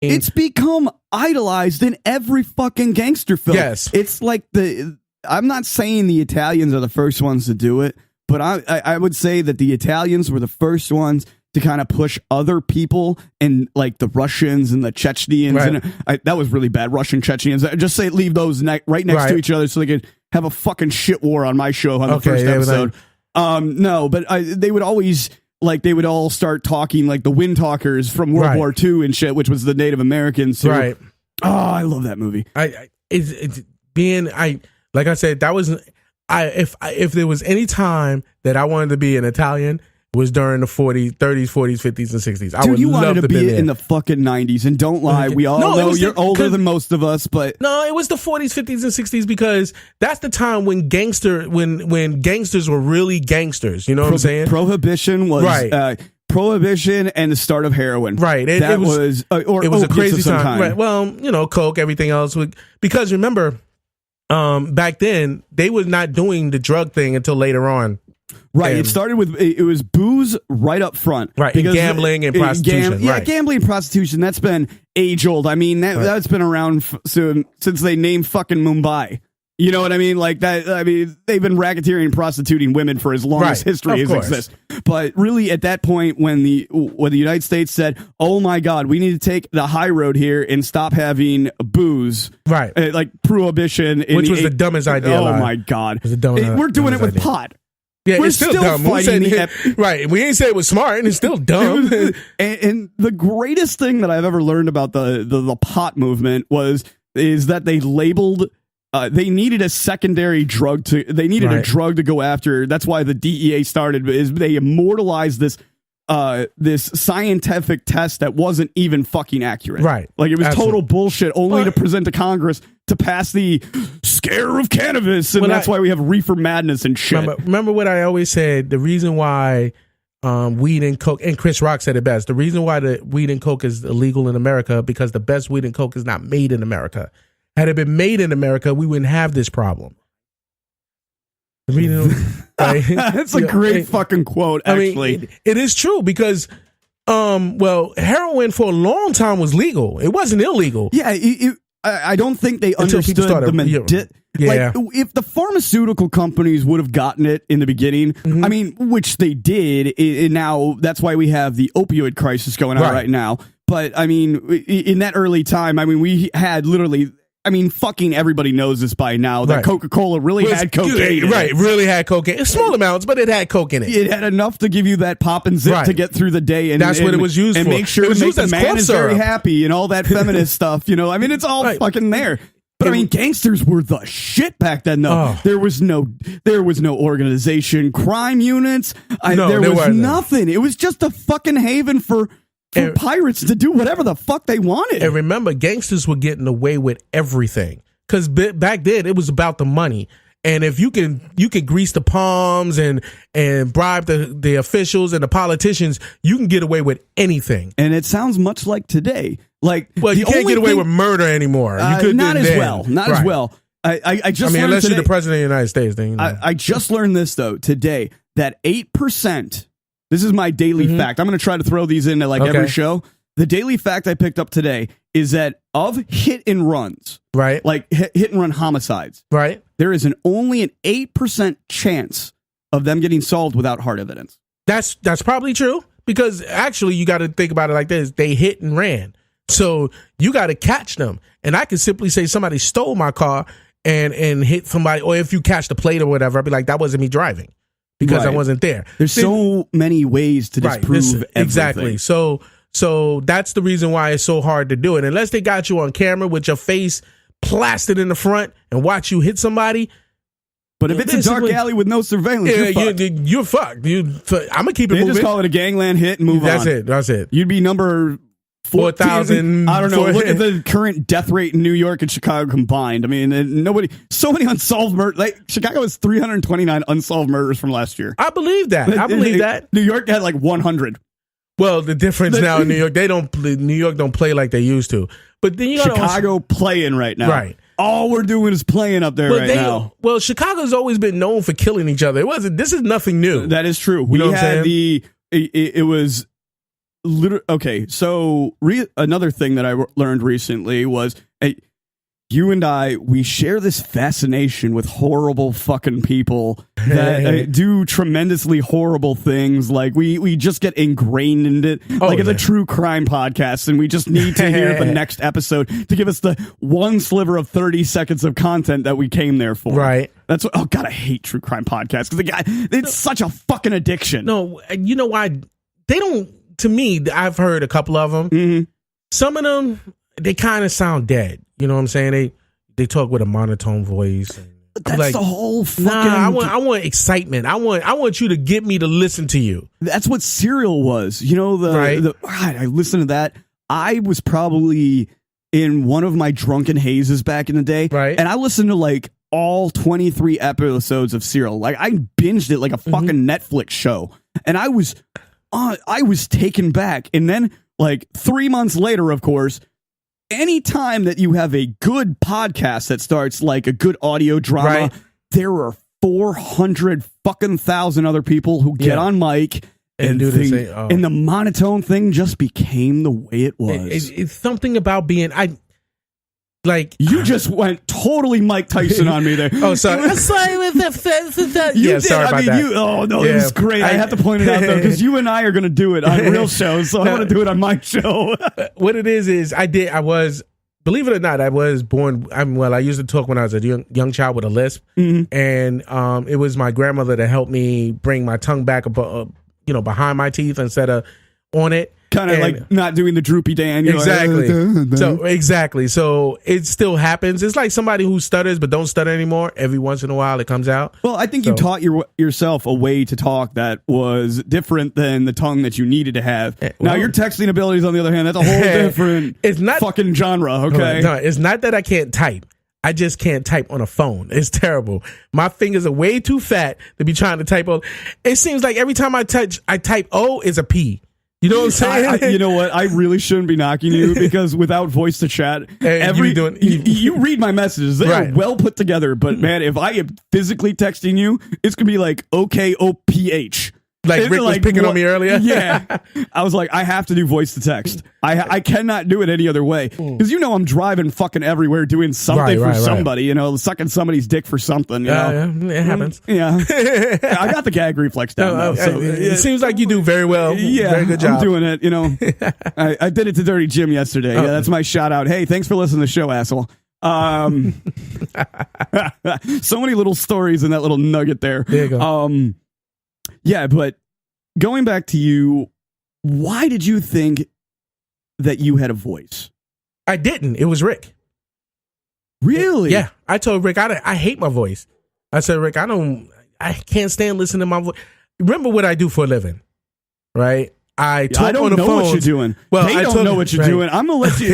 It's become idolized in every fucking gangster film. Yes. It's like I'm not saying the Italians are the first ones to do it, but I would say that the Italians were the first ones to kind of push other people, and like the Russians and the Chechens. Right. And that was really bad. Russian Chechens. Just say leave those right next to each other so they could have a fucking shit war on my show on the first episode. No, but they would always they would all start talking like the Wind Talkers from World War II and shit, which was the Native Americans. So, right. Oh, I love that movie. It's like I said, that was if there was any time that I wanted to be an Italian, was during the 30s, 40s, 50s, and 60s. I would you love wanted to be in in the fucking 90s, and don't lie, we all know you're older than most of us, but no, it was the 40s, 50s, and 60s because that's the time when gangsters were really gangsters. You know what I'm saying? Prohibition was Prohibition and the start of heroin. Right. It was a crazy time. Right. Well, Coke, everything else. Because remember, back then they were not doing the drug thing until later on. Right, it started with it was booze right up front, right? And gambling and prostitution, gambling and prostitution. That's been age old. I mean, that's been around since they named fucking Mumbai. You know what I mean? Like that. I mean, they've been racketeering and prostituting women for as long as history has existed. But really, at that point, when the United States said, "Oh my God, we need to take the high road here and stop having booze," right? Like prohibition, which was the dumbest idea. Oh my God, we're doing it with pot. Yeah, it's still dumb. Right. We ain't say it was smart, and it's still dumb. And the greatest thing that I've ever learned about the pot movement is that they labeled they needed a secondary drug a drug to go after. That's why the DEA started, is they immortalized this scientific test that wasn't even fucking accurate. Right. Like it was total bullshit, only to present to Congress to pass the scare of cannabis, and that's why we have reefer madness and shit. Remember what I always said, the reason why weed and coke, and Chris Rock said it best, the reason why the weed and coke is illegal in America, because the best weed and coke is not made in America. Had it been made in America, we wouldn't have this problem. That's a great fucking quote, actually. I mean, it is true because heroin for a long time was legal. It wasn't illegal. Yeah, I don't think they understood like if the pharmaceutical companies would have gotten it in the beginning, I mean, which they did, and now that's why we have the opioid crisis going on right now. But I mean, in that early time, I mean, we had literally, I mean, fucking everybody knows this by now that Coca-Cola really had cocaine. Right, really had cocaine. Small amounts, but it had coke in it. It had enough to give you that pop and zip to get through the day. And that's what it was used for. And make sure to make the man is very happy and all that feminist stuff. You know, I mean, it's all fucking there. But I mean, gangsters were the shit back then, though. There was no organization, crime units. There was nothing. It was just a fucking haven for pirates to do whatever the fuck they wanted. And remember, gangsters were getting away with everything because back then it was about the money. And if you can grease the palms and bribe the officials and the politicians, you can get away with anything. And it sounds much like today. Like, well, you can't get away with murder anymore. You could not as well. Not as well. I just learned unless today, you're the president of the United States, then you know. I just learned this though today that 8%. This is my daily fact. I'm going to try to throw these into every show. The daily fact I picked up today is that of hit and runs, right? Like hit and run homicides, right? There is only an 8% chance of them getting solved without hard evidence. That's probably true because actually you got to think about it like this: they hit and ran, so you got to catch them. And I could simply say somebody stole my car and hit somebody, or if you catch the plate or whatever, I'd be like, that wasn't me driving. Because I wasn't there. There's so many ways to disprove everything. Exactly. So that's the reason why it's so hard to do it. Unless they got you on camera with your face plastered in the front and watch you hit somebody. But if it's a dark alley with no surveillance, you're fucked. I'm gonna keep it moving. They just call it a gangland hit and move on. That's it. You'd be number 4,000. I don't know. Look at the current death rate in New York and Chicago combined. I mean, so many unsolved murders. Like, Chicago has 329 unsolved murders from last year. I believe that. New York had 100. Well, the difference now in New York, New York don't play like they used to. But then you got Chicago playing right now. Right. All we're doing is playing up there now. Well, Chicago's always been known for killing each other. This is nothing new. That is true. We had it was okay, so another thing that I learned recently was you and we share this fascination with horrible fucking people that do tremendously horrible things. Like we just get ingrained in it. It's a true crime podcast, and we just need to hear the next episode to give us the one sliver of 30 seconds of content that we came there for. Right. That's what. Oh God, I hate true crime podcasts because it's such a fucking addiction. No, you know why they don't? To me, I've heard a couple of them. Mm-hmm. Some of them, they kind of sound dead. You know what I'm saying? They talk with a monotone voice. And that's the whole fucking... I want excitement. I want you to get me to listen to you. That's what Serial was. You know, God, I listened to that. I was probably in one of my drunken hazes back in the day. Right. And I listened to like all 23 episodes of Serial. Like I binged it like a fucking Netflix show. And I was taken back. And then like 3 months later, of course, anytime that you have a good podcast that starts like a good audio drama, there are 400,000 other people who get on mic and do this thing, and the monotone thing just became the way it was. It's something about being you just went totally Mike Tyson on me there. Oh, sorry. You sorry did. About that. It was great. I have to point it out though because you and I are going to do it on real shows, so I want to do it on my show. What it is believe it or not, I was born. I used to talk when I was a young child with a lisp, and it was my grandmother that helped me bring my tongue back behind my teeth instead of on it. Kind of like not doing the droopy Dan. Exactly. So it still happens. It's like somebody who stutters but don't stutter anymore. Every once in a while it comes out. Well, I think you taught yourself a way to talk that was different than the tongue that you needed to have. Now your texting abilities, on the other hand, that's a whole different fucking genre. Okay. No, it's not that I can't type. I just can't type on a phone. It's terrible. My fingers are way too fat to be trying to type O. It seems like every time I type O is a P. You know what I'm saying? You know what? I really shouldn't be knocking you because without voice to chat, you read my messages. They're well put together. But man, if I am physically texting you, it's going to be like OKOPH. Like Rick was picking on me earlier? Yeah. I was like, I have to do voice to text. I cannot do it any other way. Because I'm driving fucking everywhere doing something for somebody, sucking somebody's dick for something, Yeah, it happens. Yeah. I got the gag reflex down now. So it seems like you do very well. Yeah. Very good job. I'm doing it, I did it to Dirty Jim yesterday. Yeah, that's my shout out. Hey, thanks for listening to the show, asshole. So many little stories in that little nugget there. There you go. Yeah, but going back to you, why did you think that you had a voice? I didn't. It was Rick. Really? Yeah. I told Rick, I hate my voice. I said, Rick, I can't stand listening to my voice. Remember what I do for a living, right? I don't know what you're doing. Well, they don't know what you're doing. I'm gonna let you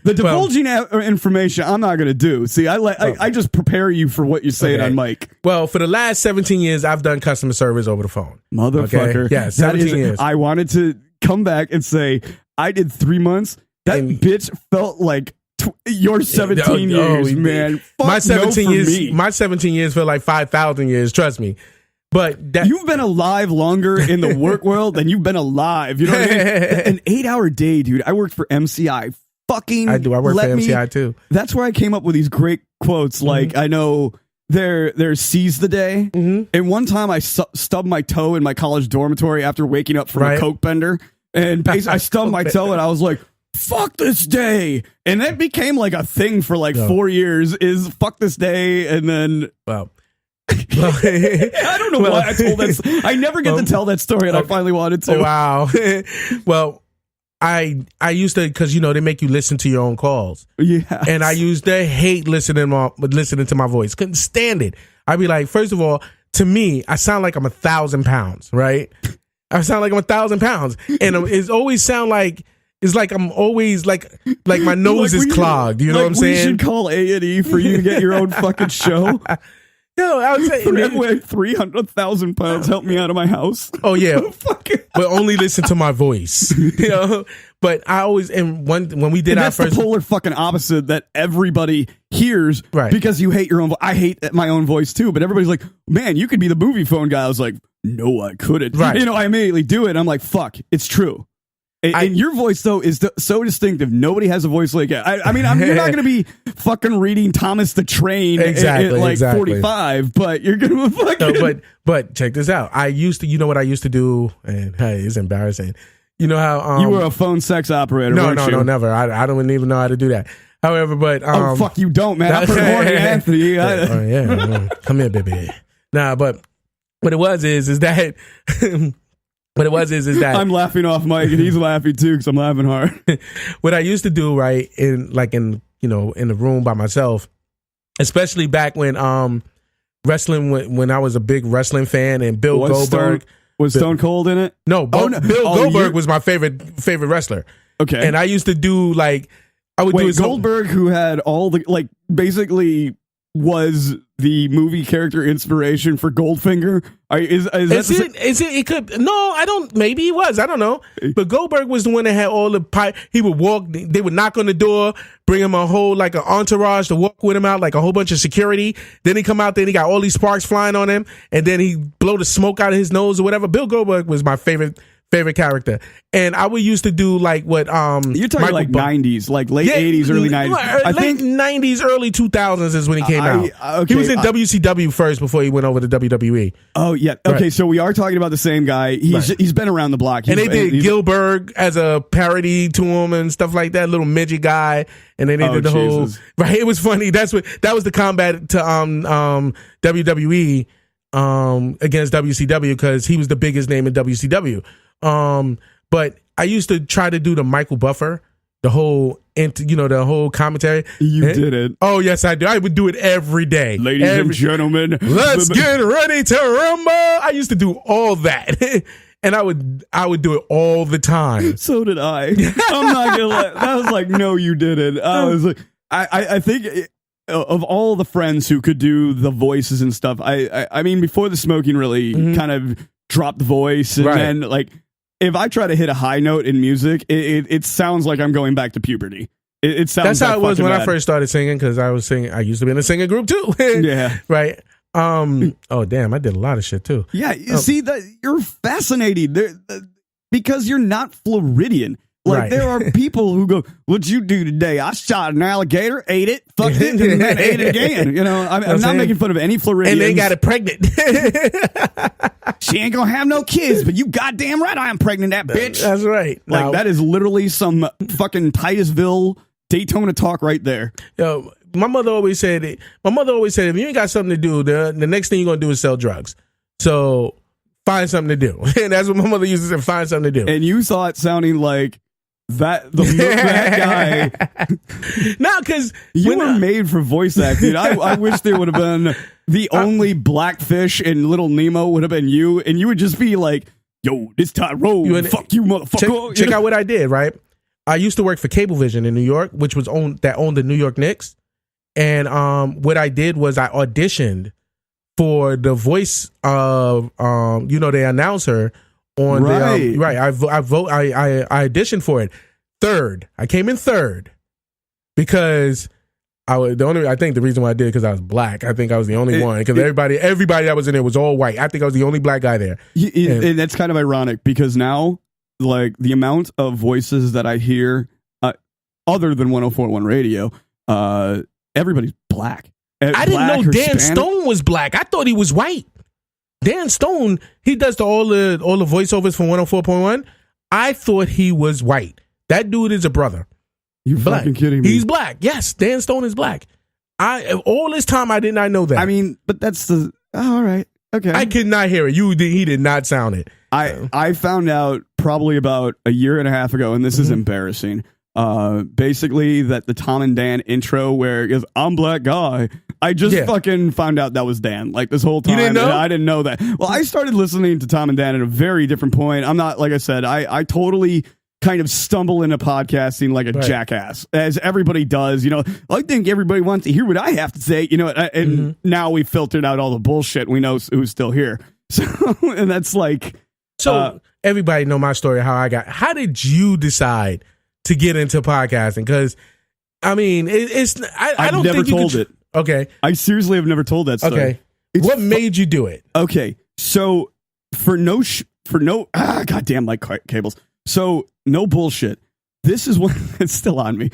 the divulging information. I'm not gonna do. See, I just prepare you for what you're saying on mic. Well, for the last 17 years, I've done customer service over the phone. Motherfucker. Okay? Yeah, 17 years. I wanted to come back and say I did 3 months. That bitch felt like your 17 years, man. Fuck my 17 years. Me. My 17 years feel like 5,000 years. Trust me. But you've been alive longer in the work world than you've been alive. You know what I mean? An 8-hour day, dude. I worked for MCI. I do. I work for MCI too. That's where I came up with these great quotes. Like, I know there's seize the day. And one time I stubbed my toe in my college dormitory after waking up from a coke bender. And basically I stubbed my toe and I was like, fuck this day. And that became like a thing for like 4 years is fuck this day. And then... Well, I don't know why I told that. I never get to tell that story, and I finally wanted to. Oh, wow. Well, I used to, because they make you listen to your own calls. Yeah. And I used to hate listening to my voice. Couldn't stand it. I'd be like, first of all, to me, I sound like I'm 1,000 pounds, right? I sound like I'm 1,000 pounds, and it's always sound like. It's like I'm always like my nose is clogged. You know what I'm saying? We should call A&E for you to get your own fucking show. No, I would say I weigh 300,000 pounds. Help me out of my house. Oh yeah, but only listen to my voice. But I always when we did our that's first, the polar fucking opposite that everybody hears because you hate your own. I hate my own voice too, but everybody's like, man, you could be the movie phone guy. I was like, no, I couldn't. Right. I immediately do it. I'm like, fuck, it's true. And your voice, though, is so distinctive. Nobody has a voice like it. I mean, you're not going to be fucking reading Thomas the Train at 45, but you're going to fucking... No, but check this out. You know what I used to do? And hey, it's embarrassing. You know how... you were a phone sex operator, No, never. I don't even know how to do that. However, but... oh, fuck, you don't, man. I'm from Morgan Anthony. Come here, baby. Nah, but what it was is that... What it was is that I'm laughing off mic and he's laughing too because I'm laughing hard. What I used to do, right, in the room by myself, especially back when wrestling, when I was a big wrestling fan, and Bill Goldberg was Stone Cold in it. No, Bill Goldberg was my favorite wrestler. Okay, and I used to do Goldberg, who had all the basically was the movie character inspiration for Goldfinger. Is it? It could. No, I don't. Maybe he was. I don't know. But Goldberg was the one that had all the pipe. He would walk. They would knock on the door, bring him a whole an entourage to walk with him out, like a whole bunch of security. Then he come out there and he got all these sparks flying on him, and then he blow the smoke out of his nose or whatever. Bill Goldberg was my favorite character, and I would used to do what you're talking Michael 90s, late 80s, early 90s. I think 90s, early 2000s is when he came out. Okay, he was in WCW first before he went over to WWE. Oh yeah, okay, right. So we are talking about the same guy. He's been around the block, and they did Gilbert as a parody to him and stuff like that, little midget guy, and then they did the whole right. It was funny. That was the combat to WWE against WCW because he was the biggest name in WCW. But I used to try to do the Michael Buffer, the whole commentary. You did it. Oh yes, I do. I would do it every day. Ladies and gentlemen, let's get ready to rumble. I used to do all that. And I would do it all the time. So did I. I'm not gonna let. That was like, no, you didn't. I was like, I think of all the friends who could do the voices and stuff. I mean, before the smoking really kind of dropped the voice, and then if I try to hit a high note in music, it sounds like I'm going back to puberty. It sounds. That's how it was when I first started singing, because I was singing. I used to be in a singing group too. Yeah. Right. Oh damn! I did a lot of shit too. Yeah. You see that you're fascinating because you're not Floridian. There are people who go, "What'd you do today?" I shot an alligator, ate it, fucked it, and then ate it again. I'm not making fun of any Floridians. And they got it pregnant. She ain't gonna have no kids, but you goddamn right I am pregnant, that bitch. That's right. That is literally some fucking Titusville Daytona talk right there. Yo, my mother always said, if you ain't got something to do, the next thing you're gonna do is sell drugs. So find something to do. And that's what my mother used to say, find something to do. And you thought sounding like that guy. No, because you were made for voice acting. I wish there would have been the only Blackfish and Little Nemo would have been you, and you would just be like, "Yo, this Tyrone, fuck you, motherfucker." Check out what I did. Right, I used to work for Cablevision in New York, which was owned the New York Knicks, and what I did was I auditioned for the voice of the announcer. On I auditioned for it. I came in third because I think the reason why I did it because I was black. I think I was the only one because everybody that was in there was all white. I think I was the only black guy there. And that's kind of ironic because now the amount of voices that I hear other than 104.1 radio, everybody's black. I didn't know Dan Stone was black. I thought he was white. Dan Stone, he does all the voiceovers from 104.1. I thought he was white. That dude is a brother. You're black. Fucking kidding me. He's black. Yes, Dan Stone is black. All this time I did not know that. I mean, but that's all right. Okay. I could not hear it. He did not sound it. I found out probably about a year and a half ago, and this is embarrassing. Basically that the Tom and Dan intro where it goes, "I'm black guy." I just fucking found out that was Dan. This whole time. You didn't know? I didn't know that. Well, I started listening to Tom and Dan at a very different point. I'm not, like I said, I totally kind of stumble into podcasting like a jackass, as everybody does. I think everybody wants to hear what I have to say, and now we filtered out all the bullshit. We know who's still here. So, and that's everybody know my story, how did you decide to get into podcasting? Because I mean, I don't think you told it. Okay, I seriously have never told that story. Okay, what made you do it? Okay, so for no goddamn cables. So no bullshit. This is what it's still on me.